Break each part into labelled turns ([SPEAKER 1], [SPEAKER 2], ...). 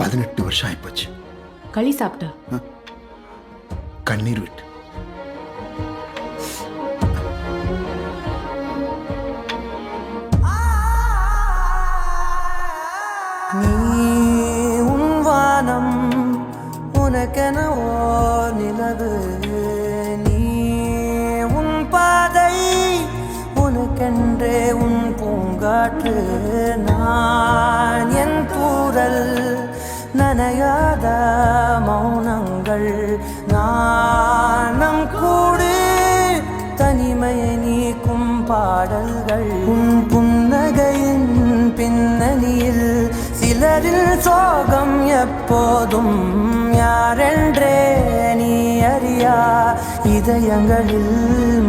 [SPEAKER 1] பதினெட்டு வருஷம் ஆயிப்போச்சு.
[SPEAKER 2] களி சாப்பிட்ட
[SPEAKER 1] கண்ணீர் விட்டு.
[SPEAKER 3] நீ உன் வானம் உனக்கென ஓர் நிலவு, நீ உன் பாதை உனக்கென்றே உன் பூங்காற்று, நான் என் தூரல் நனையாத மௌனங்கள், நாணம் கூடு தனிமையை நீக்கும் பாடல்கள், உன் புன்னகையின் பின்னணியில் சிலரில் சோகம் எப்போதும் யாரென்றே நீ அறியா இதயங்களில்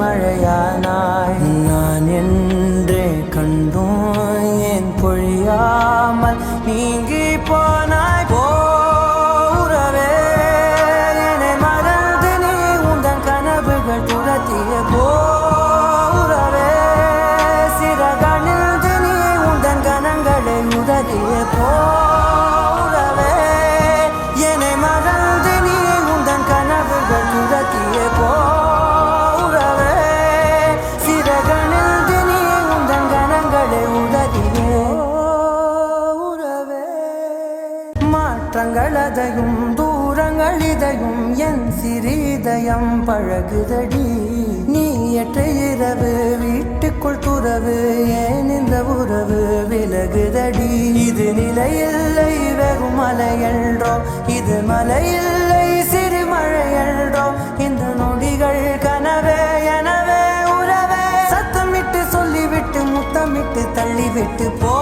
[SPEAKER 3] மழையானாய், நான் என்றே கண்டோம் ஏன் பொழியாமல் நீங்கி போனாய். போரவே என்னை மறந்து நீ உந்தன் கனவுகள் துரத்திய போரவே, சிறகணிந்து நீ உந்தன் கணங்களை உதறிய போரவே, என்னை மறந்து நீ உந்தன் கனவுகள் துரத்திய போரவே, சிறகணிந்து நீ உந்தன் கணங்களை உதறிய போரவே. மாற்றங்கள் அதையும் தூரங்கள் இதையும் என் சிறிதயம் பழகுதடி, நீ எற்ற இரவு வீட்டுக்குள் துறவு ஏன் இந்த உறவு விலகுதடி, இது நிலையில்லை வெறும் மலையன்றோ, இது மலையில்லை சிறு மழையன்றோ, இந்த நொடிகள் கனவே எனவே உறவே, சத்தமிட்டு சொல்லிவிட்டு முத்தமிட்டு தள்ளிவிட்டு போ.